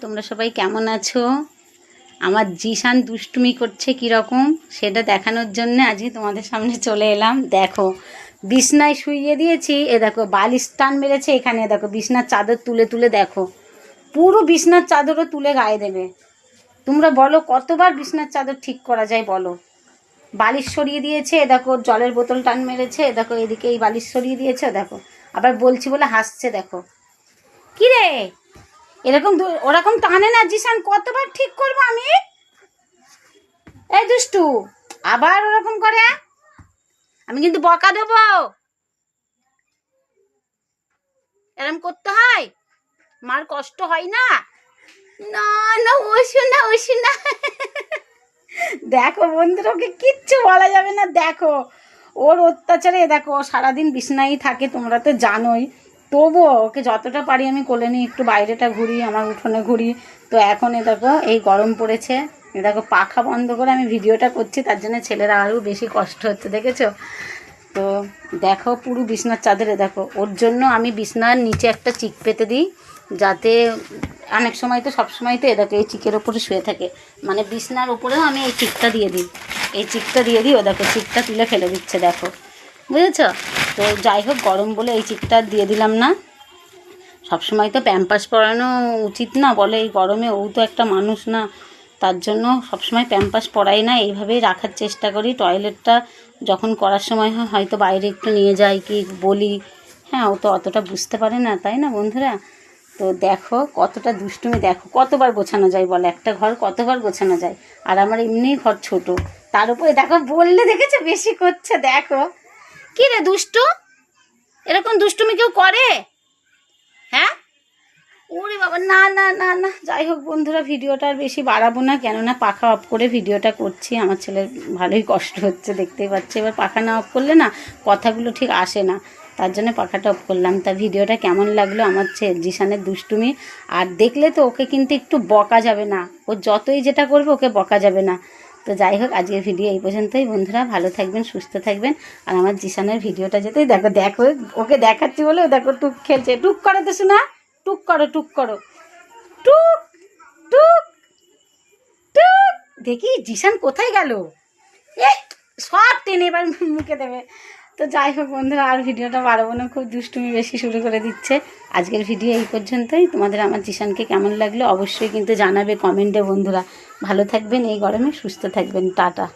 তোমরা সবাই কেমন আছো? আমার জিশান দুষ্টুমি করছে কীরকম সেটা দেখানোর জন্য আজকে তোমাদের সামনে চলে এলাম। দেখো, বিছনায় শুইয়ে দিয়েছি, এ দেখো বালিশ টান মেরেছে এখানে, দেখো বিছনার চাদর তুলে তুলে দেখো, পুরো বিছনার চাদরও তুলে গায়ে দেবে। তোমরা বলো কতবার বিছনার চাদর ঠিক করা যায় বলো? বালিশ সরিয়ে দিয়েছে, এ দেখো জলের বোতল টান মেরেছে, এ দেখো এদিকে এই বালিশ সরিয়ে দিয়েছে, দেখো আবার বলছি বলে হাসছে। দেখো কি রে, এরকম ওরকম টানে না জিশান, কতবার ঠিক করবো আমি? এই দুষ্টু, আবার ওরকম করে, আমি কিন্তু বকা দেবো। এরকম করতে হয়, মার কষ্ট হয় না? না না, ওসু না ওসু না। দেখো বন্ধুরা, ওকে কিচ্ছু বলা যাবে না। দেখো ওর অত্যাচারে, দেখো সারাদিন বিছনায় থাকে, তোমরা তো জানোই। তবুও ওকে যতটা পারি আমি কোলে নিয়ে একটু বাইরেটা ঘুরি, আমার উঠোনে ঘুরি। তো এখন এ দেখো এই গরম পড়েছে, এ দেখো পাখা বন্ধ করে আমি ভিডিওটা করছি, তার জন্য ছেলেরা আরও বেশি কষ্ট হচ্ছে, দেখেছো তো? দেখো পুরো বিছনার চাদরে, দেখো ওর জন্য আমি বিছনার নিচে একটা চিক পেতে দিই, যাতে অনেক সময় তো সব সময় তো এ দেখো এই চিকের ওপরে শুয়ে থাকে, মানে বিছনার ওপরেও আমি এই চিকটা দিয়ে দিই, এই চিকটা দিয়ে দিই। ও দেখো চিকটা তুলে ফেলে দিচ্ছে, দেখো বুঝেছ? তো যাই হোক, গরম বলে এই চিকটা দিয়ে দিলাম না। সবসময় তো প্যাম্পাস পরানো উচিত না বলে, এই গরমে ও তো একটা মানুষ না, তার জন্য সবসময় প্যাম্পাস পরাই না, এইভাবেই রাখার চেষ্টা করি। টয়লেটটা যখন করার সময় হয় হয়তো বাইরে একটু নিয়ে যাই কি বলি, হ্যাঁ ও তো অতটা বুঝতে পারে না, তাই না বন্ধুরা? তো দেখো কতটা দুষ্টুমি, দেখো কতবার গোছানো যায় বলে, একটা ঘর কতবার গোছানো যায়? আর আমার এমনিই ঘর ছোট, তার উপরে দেখো বললে দেখেছো বেশি করছে। দেখো কি রে দুষ্টু, এরকম দুষ্টুমি কেউ করে? হ্যাঁ, ওরে বাবা, না না না না। যাই হোক বন্ধুরা, ভিডিওটা আর বেশি বাড়াবো না, কেননা পাখা অফ করে ভিডিওটা করছি, আমার ছেলের ভালোই কষ্ট হচ্ছে, দেখতেই পাচ্ছে। এবার পাখা না অফ করলে না কথাগুলো ঠিক আসে না, তার জন্য পাখাটা অফ করলাম। তা ভিডিওটা কেমন লাগলো আমার জিশানের দুষ্টুমি? আর দেখলে তো ওকে কিন্তু একটু বকা যাবে না, ও যতই যেটা করবে ওকে বকা যাবে না। তো যাই হোক, আজকের ভিডিও এই পর্যন্তই বন্ধুরা, ভালো থাকবেন, সুস্থ থাকবেন। আর আমার জিশানের ভিডিওটা যেতেই দেখো, দেখো ওকে দেখাচ্ছি বলে দেখো টুক খেলছে, টুক করে তো শোনা, টুক করো টুক করো, টুক টুক টুক। দেখি জিশান কোথায় গেল, এ সব টেনে এবার মুখে দেবে। তো যাই হোক বন্ধুরা, আর ভিডিওটা বাড়াবো না, খুব দুষ্টুমি বেশি শুরু করে দিচ্ছে। আজকের ভিডিও এই পর্যন্তই। তোমাদের আমার জিশানকে কেমন লাগলো অবশ্যই কিন্তু জানাবে কমেন্টে বন্ধুরা। ভালো থাকবেন এই গরমে, সুস্থ থাকবেন, টাটা।